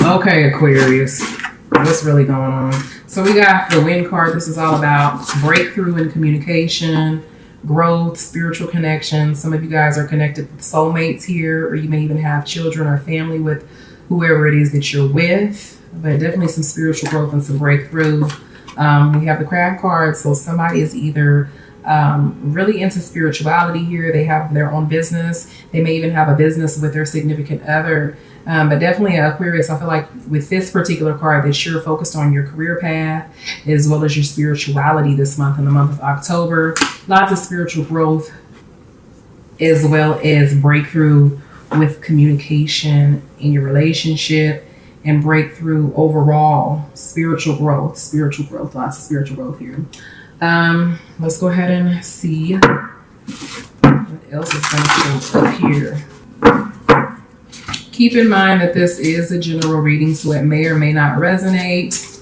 Okay, Aquarius, what's really going on? So we got the Wind card. This is all about breakthrough in communication, growth, spiritual connection. Some of you guys are connected with soulmates here, or you may even have children or family with whoever it is that you're with, but definitely some spiritual growth and some breakthrough. We have the Crab card. So somebody is either really into spirituality here. They have their own business. They may even have a business with their significant other. But definitely Aquarius, I feel like with this particular card that you're focused on your career path as well as your spirituality this month, in the month of October. Lots of spiritual growth as well as breakthrough with communication in your relationship and breakthrough overall, spiritual growth, lots of spiritual growth here. Let's go ahead and see what else is going to show up here. Keep in mind that this is a general reading, so it may or may not resonate.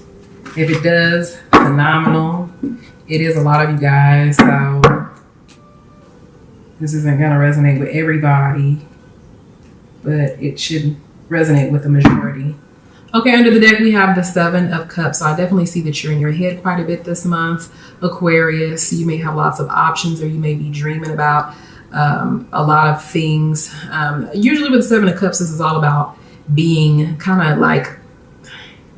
If it does, phenomenal. It is a lot of you guys, so this isn't going to resonate with everybody, but it should resonate with the majority. Okay, under the deck, we have the Seven of Cups. So I definitely see that you're in your head quite a bit this month, Aquarius. You may have lots of options, or you may be dreaming about a lot of things. Usually with the Seven of Cups, this is all about being kind of like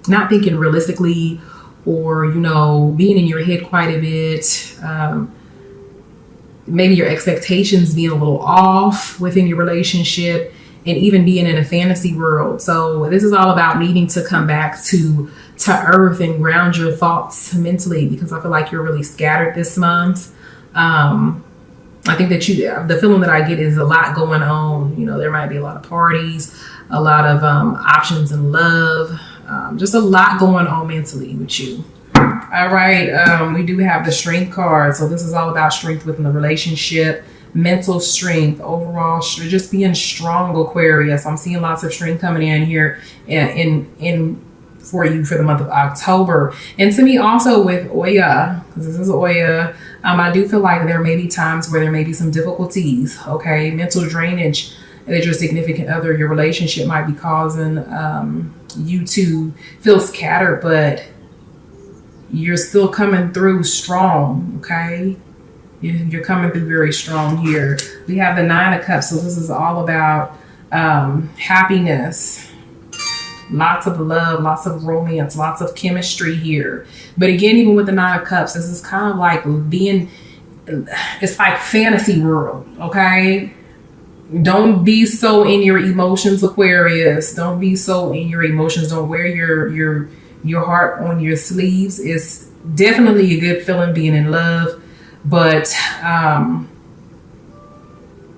not thinking realistically, or, you know, being in your head quite a bit. Maybe your expectations being a little off within your relationship, and even being in a fantasy world. So this is all about needing to come back to earth and ground your thoughts mentally, because I feel like you're really scattered this month. I think that the feeling that I get is a lot going on. You know, there might be a lot of parties, a lot of options in love, just a lot going on mentally with you. All right, we do have the Strength card. So this is all about strength within the relationship, mental strength, overall, just being strong, Aquarius. I'm seeing lots of strength coming in here in for you for the month of October. And to me also with Oya, because this is Oya, I do feel like there may be times where there may be some difficulties, okay? Mental drainage that your significant other, your relationship might be causing you to feel scattered, but you're still coming through strong, okay? You're coming through very strong here. We have the Nine of Cups. So this is all about happiness, lots of love, lots of romance, lots of chemistry here. But again, even with the Nine of Cups, this is kind of like it's like fantasy world, okay? Don't be so in your emotions, Aquarius. Don't be so in your emotions. Don't wear your heart on your sleeves. It's definitely a good feeling being in love, but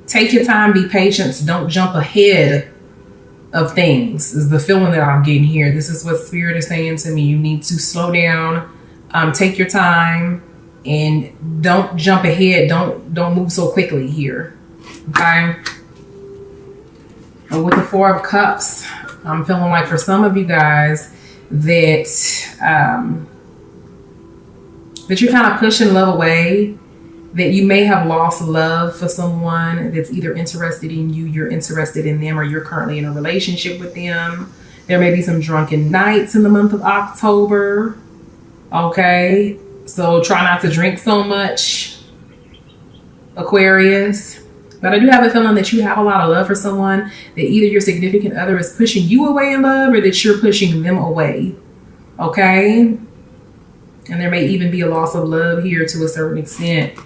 take your time, be patient. Don't jump ahead of things is the feeling that I'm getting here. This is what Spirit is saying to me. You need to slow down, take your time, and don't jump ahead. Don't move so quickly here, okay? And with the Four of Cups, I'm feeling like for some of you guys that you're kind of pushing love away, that you may have lost love for someone that's either interested in you, you're interested in them, or you're currently in a relationship with them. There may be some drunken nights in the month of October, okay? So try not to drink so much, Aquarius. But I do have a feeling that you have a lot of love for someone, that either your significant other is pushing you away in love, or that you're pushing them away, okay? And there may even be a loss of love here to a certain extent.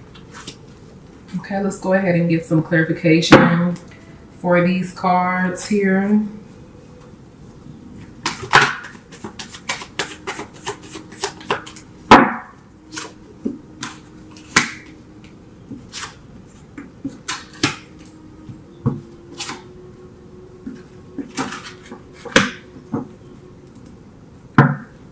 Okay, let's go ahead and get some clarification for these cards here.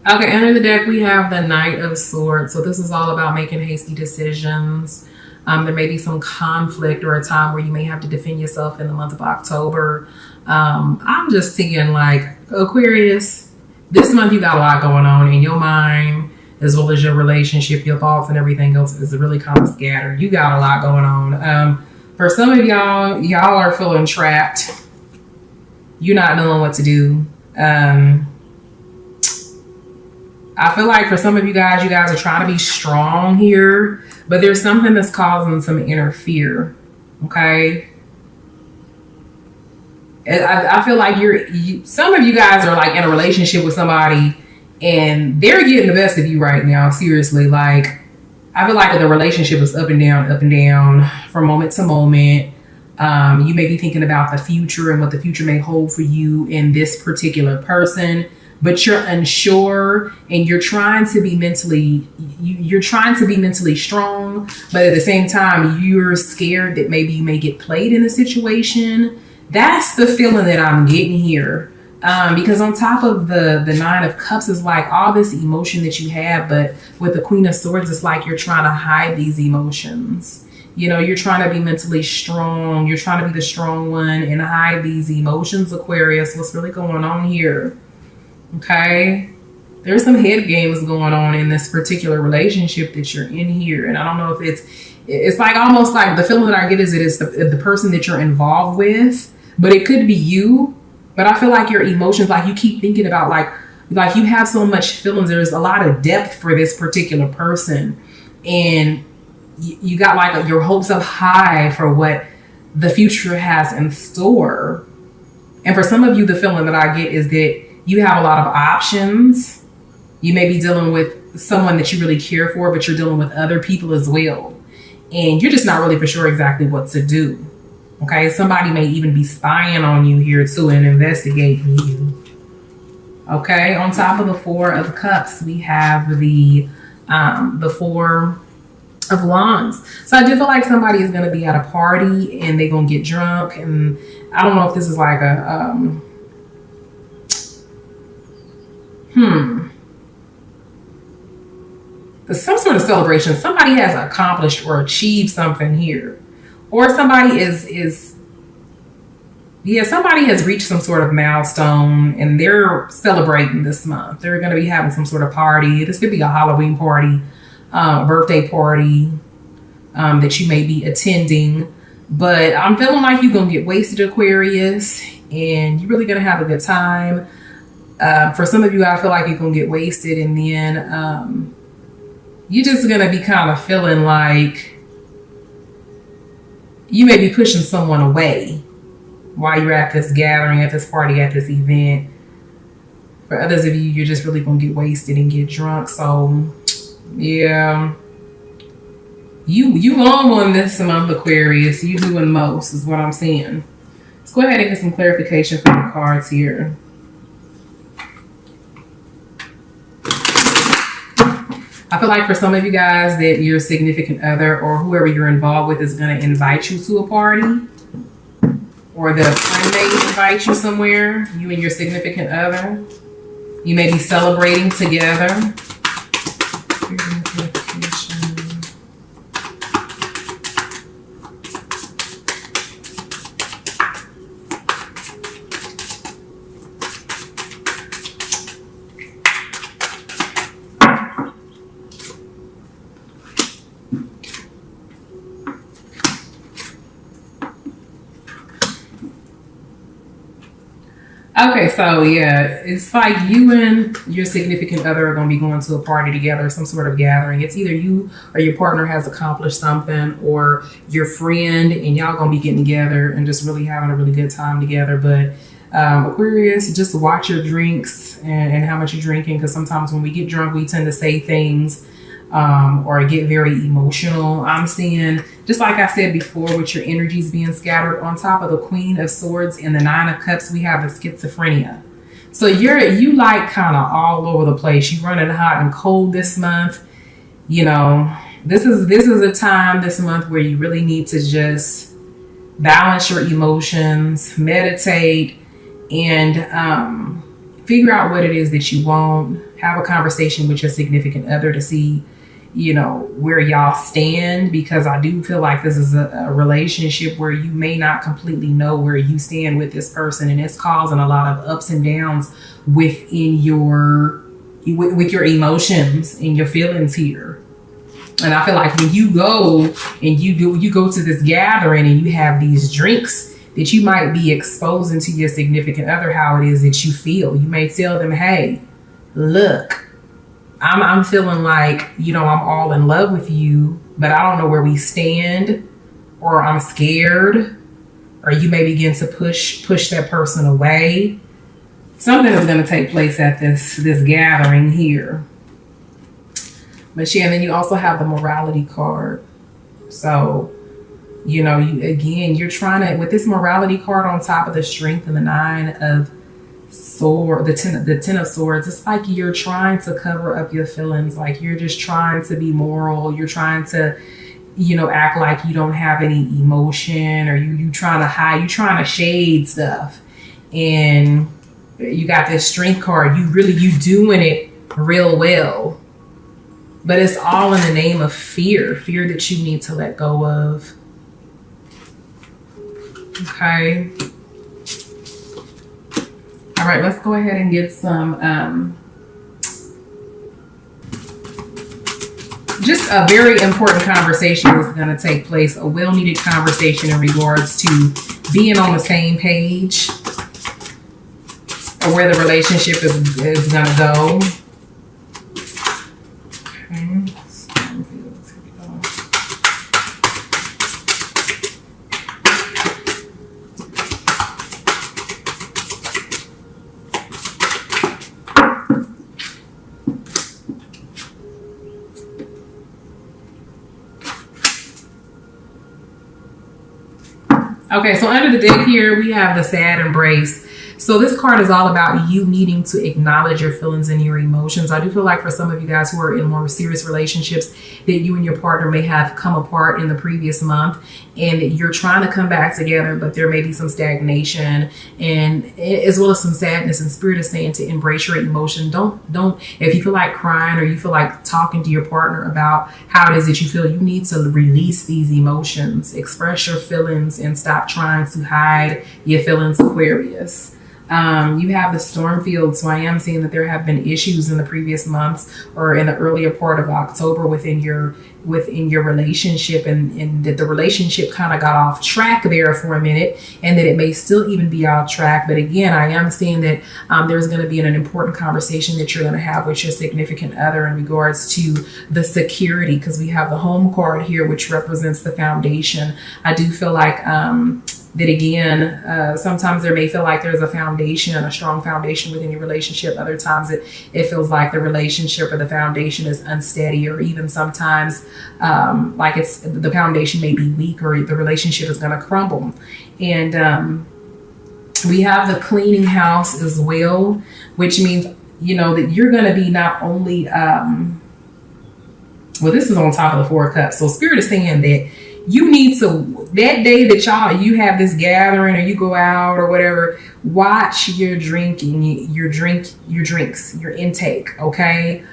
Okay, under the deck, we have the Knight of Swords. So this is all about making hasty decisions. There may be some conflict or a time where you may have to defend yourself in the month of October. I'm just seeing like Aquarius, this month you got a lot going on in your mind, as well as your relationship, your thoughts and everything else is really kind of scattered. You got a lot going on. For some of y'all are feeling trapped. You're not knowing what to do. I feel like for some of you guys are trying to be strong here, but there's something that's causing some inner fear. Okay. I feel like some of you guys are like in a relationship with somebody and they're getting the best of you right now. Seriously. Like, I feel like the relationship is up and down from moment to moment. You may be thinking about the future and what the future may hold for you in this particular person, but you're unsure and you're trying to be mentally strong, but at the same time, you're scared that maybe you may get played in a situation. That's the feeling that I'm getting here. Because on top of the Nine of Cups is like all this emotion that you have, but with the Queen of Swords, it's like you're trying to hide these emotions. You know, you're trying to be mentally strong. You're trying to be the strong one and hide these emotions, Aquarius. What's really going on here? Okay. There's some head games going on in this particular relationship that you're in here. And I don't know if it's like almost like the feeling that I get is it is the person that you're involved with, but it could be you. But I feel like your emotions, like you keep thinking about like you have so much feelings. There's a lot of depth for this particular person. And you got like your hopes up high for what the future has in store. And for some of you, the feeling that I get is that you have a lot of options. You may be dealing with someone that you really care for, but you're dealing with other people as well. And you're just not really for sure exactly what to do. Okay, somebody may even be spying on you here too and investigating you. Okay, on top of the Four of Cups, we have the Four of Wands. So I do feel like somebody is going to be at a party and they're going to get drunk. And I don't know if this is like some sort of celebration. Somebody has accomplished or achieved something here. Or somebody somebody has reached some sort of milestone and they're celebrating this month. They're going to be having some sort of party. This could be a Halloween party, a birthday party that you may be attending. But I'm feeling like you're going to get wasted, Aquarius, and you're really going to have a good time. For some of you, I feel like you're going to get wasted and then you're just going to be kind of feeling like you may be pushing someone away while you're at this gathering, at this party, at this event. For others of you, you're just really going to get wasted and get drunk. So, yeah. You own one this month, Aquarius. You doing most is what I'm seeing. Let's go ahead and get some clarification from the cards here. I feel like for some of you guys that your significant other or whoever you're involved with is going to invite you to a party, or that a friend may invite you somewhere, you and your significant other. You may be celebrating together. Okay, so yeah, it's like you and your significant other are going to be going to a party together, some sort of gathering. It's either you or your partner has accomplished something, or your friend, and y'all going to be getting together and just really having a really good time together. But Aquarius, just watch your drinks and how much you're drinking, because sometimes when we get drunk, we tend to say things or get very emotional. I'm seeing, just like I said before, with your energies being scattered, on top of the Queen of Swords and the Nine of Cups, we have the schizophrenia. So you like kind of all over the place. You're running hot and cold this month. You know, this is a time this month where you really need to just balance your emotions, meditate, and figure out what it is that you want. Have a conversation with your significant other to see, you know, where y'all stand, because I do feel like this is a relationship where you may not completely know where you stand with this person, and it's causing a lot of ups and downs within with your emotions and your feelings here. And I feel like when you go and you go to this gathering and you have these drinks that you might be exposing to your significant other how it is that you feel. You may tell them, hey, look, I'm feeling like, you know, I'm all in love with you, but I don't know where we stand, or I'm scared, or you may begin to push that person away. Something is going to take place at this gathering here. But yeah, and then you also have the morality card. So, you know, you're trying to, with this morality card on top of the strength and the 9 of sword, the 10 of swords, it's like you're trying to cover up your feelings. Like you're just trying to be moral. You're trying to, you know, act like you don't have any emotion, or you trying to hide, you trying to shade stuff. And you got this strength card. You doing it real well. But it's all in the name of fear that you need to let go of. Okay. All right, let's go ahead and get some, just a very important conversation is going to take place, a well-needed conversation in regards to being on the same page, or where the relationship is going to go. Okay, so under the deck here, we have the sad embrace. So this card is all about you needing to acknowledge your feelings and your emotions. I do feel like for some of you guys who are in more serious relationships, that you and your partner may have come apart in the previous month, and that you're trying to come back together, but there may be some stagnation, and as well as some sadness. And Spirit is saying to embrace your emotion. Don't, if you feel like crying, or you feel like talking to your partner about how it is that you feel, you need to release these emotions, express your feelings, and stop trying to hide your feelings, Aquarius. You have the storm field, so I am seeing that there have been issues in the previous months, or in the earlier part of October within your relationship, and that the relationship kind of got off track there for a minute, and that it may still even be off track. But again, I am seeing that there's going to be an important conversation that you're going to have with your significant other in regards to the security, because we have the home card here, which represents the foundation. I do feel like that again, sometimes there may feel like there's a foundation, a strong foundation within your relationship. Other times it feels like the relationship or the foundation is unsteady, or even sometimes like the foundation may be weak, or the relationship is going to crumble. And we have the cleaning house as well, which means, you know, that you're going to be not only, well, this is on top of the 4 cups. So Spirit is saying that you need to, that day that you have this gathering, or you go out or whatever, watch your drinking, your drinks, your intake. Okay.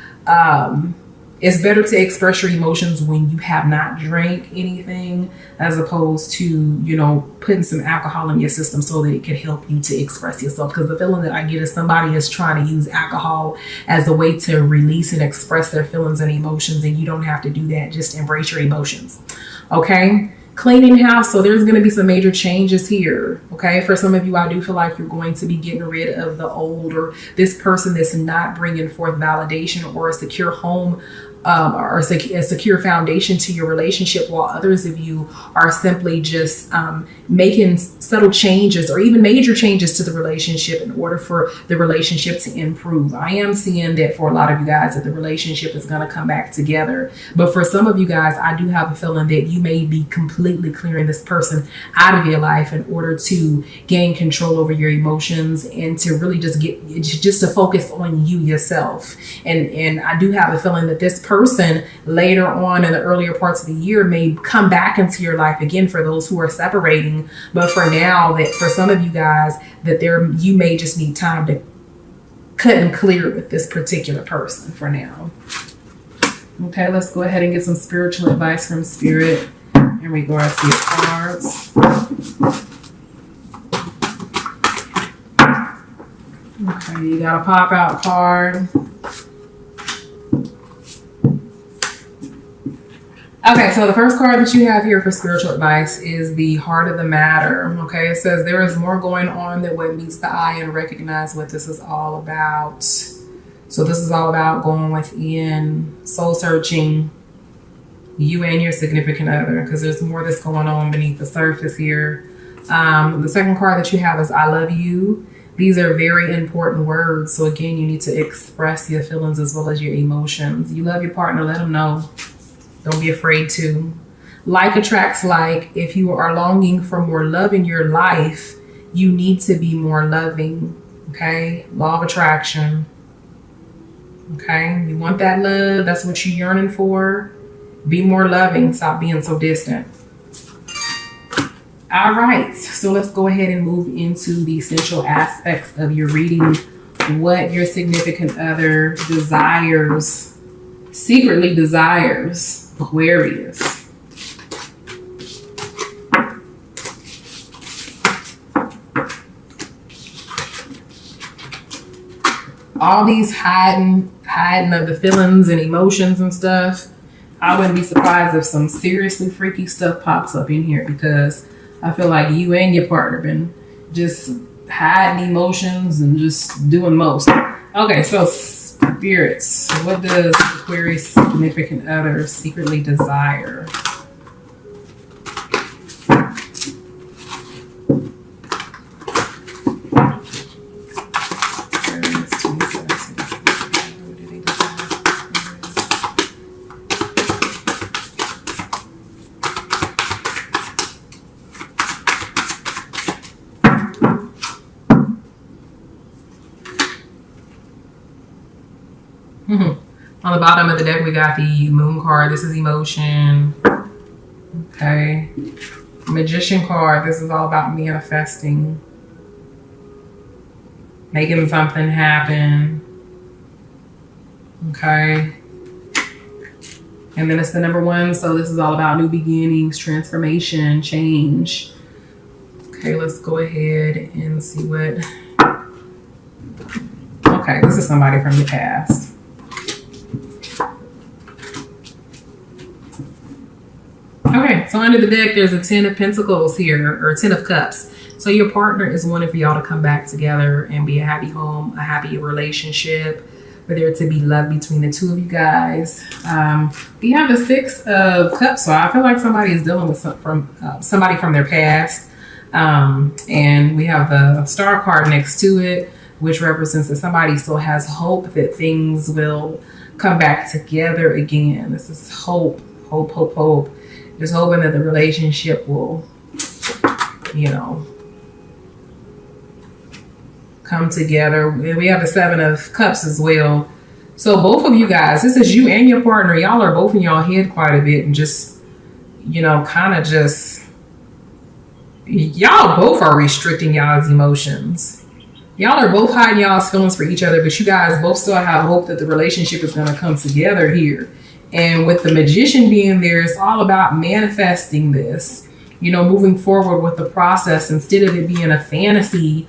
It's better to express your emotions when you have not drank anything, as opposed to, you know, putting some alcohol in your system so that it can help you to express yourself. Because the feeling that I get is somebody is trying to use alcohol as a way to release and express their feelings and emotions, and you don't have to do that. Just embrace your emotions. Okay. Cleaning house. So there's going to be some major changes here. Okay. For some of you, I do feel like you're going to be getting rid of the old, or this person that's not bringing forth validation or a secure home, or a secure foundation to your relationship, while others of you are simply just making subtle changes or even major changes to the relationship in order for the relationship to improve. I am seeing that for a lot of you guys that the relationship is going to come back together. But for some of you guys, I do have a feeling that you may be completely clearing this person out of your life in order to gain control over your emotions, and to really just to focus on you yourself. And I do have a feeling that this person later on in the earlier parts of the year may come back into your life again, for those who are separating. But for now, that for some of you guys, that you may just need time to cut and clear with this particular person for now. Okay, let's go ahead and get some spiritual advice from Spirit in regards to your cards. Okay, you got a pop out card. Okay, so the first card that you have here for spiritual advice is the heart of the matter. Okay, it says there is more going on than what meets the eye, and recognize what this is all about. So this is all about going within, soul searching, you and your significant other, because there's more that's going on beneath the surface here. The second card that you have is I love you. These are very important words. So again, you need to express your feelings as well as your emotions. You love your partner, let them know. Don't be afraid to. Like attracts like. If you are longing for more love in your life, you need to be more loving. Okay? Law of attraction. Okay? You want that love. That's what you're yearning for. Be more loving. Stop being so distant. All right. So let's go ahead and move into the essential aspects of your reading. What your significant other desires, secretly desires. Aquarius. All these hiding of the feelings and emotions and stuff. I wouldn't be surprised if some seriously freaky stuff pops up in here, because I feel like you and your partner been just hiding emotions and just doing most. Okay, so spirits, what does Aquarius significant other secretly desire? On the bottom of the deck, we got the moon card. This is emotion. Okay. Magician card. This is all about manifesting. Making something happen. Okay. And then it's the number 1. So this is all about new beginnings, transformation, change. Okay, let's go ahead and see what... Okay, this is somebody from your past. Okay, so under the deck, there's a 10 of Pentacles here, or 10 of Cups. So your partner is wanting for y'all to come back together and be a happy home, a happy relationship, for there to be love between the two of you guys. We have the 6 of Cups, so I feel like somebody is dealing with somebody from their past. And we have the Star card next to it, which represents that somebody still has hope that things will come back together again. This is hope, hope, hope, hope. Just hoping that the relationship will, you know, come together. We have the 7 of Cups as well. So both of you guys, this is you and your partner. Y'all are both in y'all head quite a bit and just, you know, kind of just, y'all both are restricting y'all's emotions. Y'all are both hiding y'all's feelings for each other, but you guys both still have hope that the relationship is going to come together here. And with the Magician being there, it's all about manifesting this, you know, moving forward with the process instead of it being a fantasy,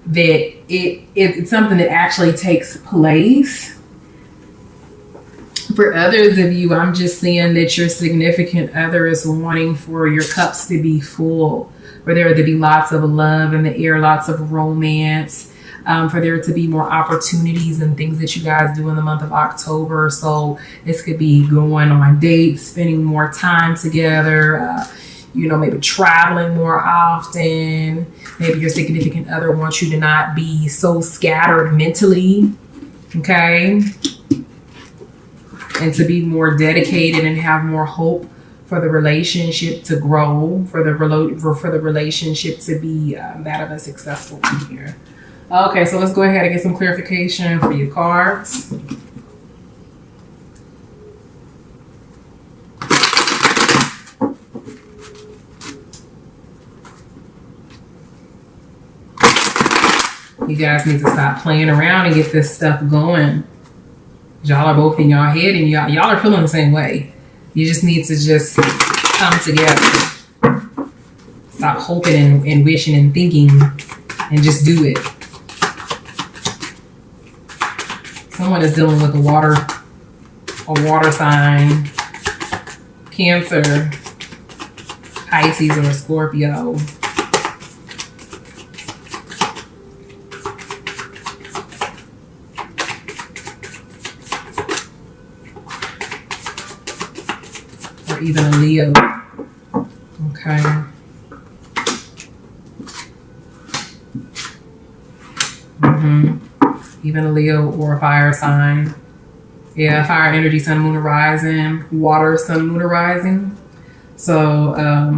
that it's something that actually takes place. For others of you, I'm just seeing that your significant other is wanting for your cups to be full, for there to be lots of love in the air, lots of romance. For there to be more opportunities and things that you guys do in the month of October. So this could be going on dates, spending more time together, you know, maybe traveling more often. Maybe your significant other wants you to not be so scattered mentally, okay? And to be more dedicated and have more hope for the relationship to grow, for the relationship to be that of a successful one here. Okay, so let's go ahead and get some clarification for your cards. You guys need to stop playing around and get this stuff going. Y'all are both in your head and y'all are feeling the same way. You just need to just come together. Stop hoping and wishing and thinking and just do it. Someone is dealing with a water sign. Cancer, Pisces, or Scorpio. Or even a Leo. Okay. Even a Leo or a fire sign. Yeah, fire energy, sun, moon, and rising. Water, sun, moon, and rising. So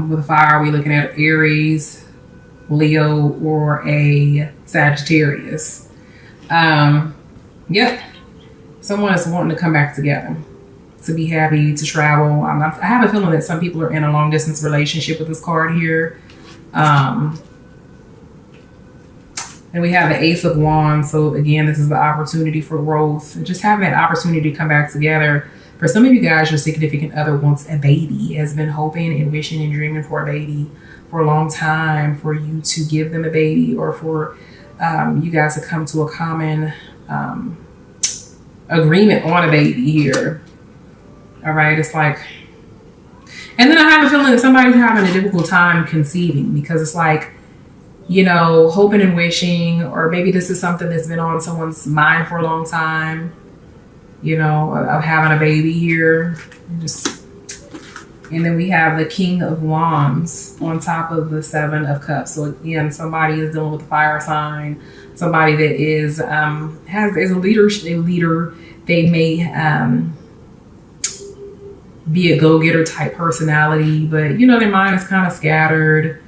with a fire, we're looking at Aries, Leo, or a Sagittarius. Yep. Someone is wanting to come back together, to be happy, to travel. I have a feeling that some people are in a long distance relationship with this card here. And we have the Ace of Wands. So again, this is the opportunity for growth. And just having that opportunity to come back together. For some of you guys, your significant other wants a baby, has been hoping and wishing and dreaming for a baby for a long time, for you to give them a baby, or for you guys to come to a common agreement on a baby here. All right, it's like, and then I have a feeling that somebody's having a difficult time conceiving, because it's like, you know, hoping and wishing, or maybe this is something that's been on someone's mind for a long time, you know, of having a baby here. And then we have the King of Wands on top of the Seven of Cups. So again, somebody is dealing with a fire sign, somebody that is is a leader. They may be a go-getter type personality, but you know, their mind is kind of scattered.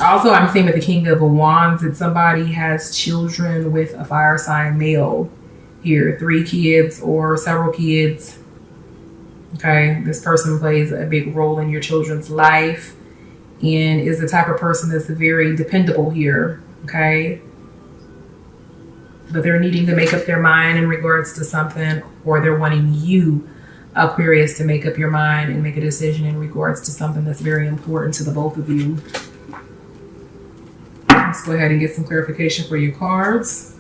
Also, I'm seeing with the King of Wands that somebody has children with a fire sign male here, 3 kids or several kids. Okay, this person plays a big role in your children's life and is the type of person that's very dependable here. Okay, but they're needing to make up their mind in regards to something, or they're wanting you, Aquarius, to make up your mind and make a decision in regards to something that's very important to the both of you. Let's go ahead and get some clarification for your cards.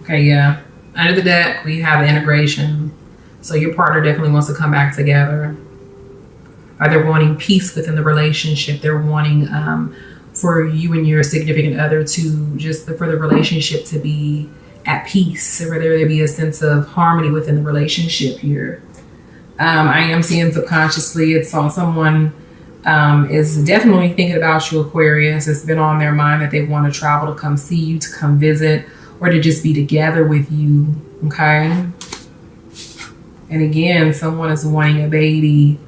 Okay, yeah. Under the deck, we have the integration. So your partner definitely wants to come back together. Or they're wanting peace within the relationship. They're wanting for you and your significant other to just for the relationship to be at peace, or whether there be a sense of harmony within the relationship here. I am seeing subconsciously it's on someone is definitely thinking about you, Aquarius. It's been on their mind that they want to travel to come see you, to come visit, or to just be together with you. Okay. And again, someone is wanting a baby.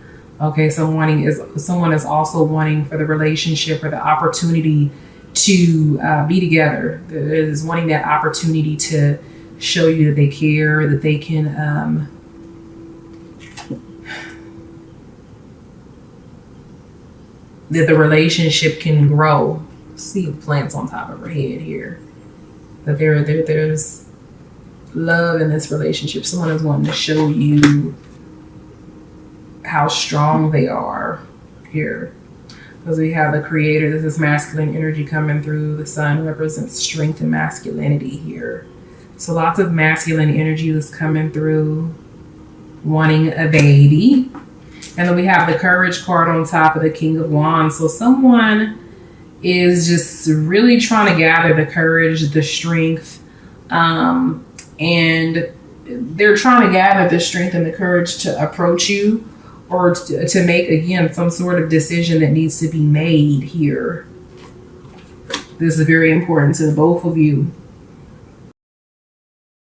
Okay, someone is also wanting for the relationship or the opportunity to be together. Is wanting that opportunity to show you that they care, that they can that the relationship can grow. See plants on top of her head here. That there's love in this relationship. Someone is wanting to show you how strong they are here. Because we have the Creator. This is masculine energy coming through. The sun represents strength and masculinity here. So lots of masculine energy is coming through, wanting a baby. And then we have the Courage card on top of the King of Wands. So someone is just really trying to gather the courage, the strength, and they're trying to gather the strength and the courage to approach you, or to make, again, some sort of decision that needs to be made here. This is very important to both of you.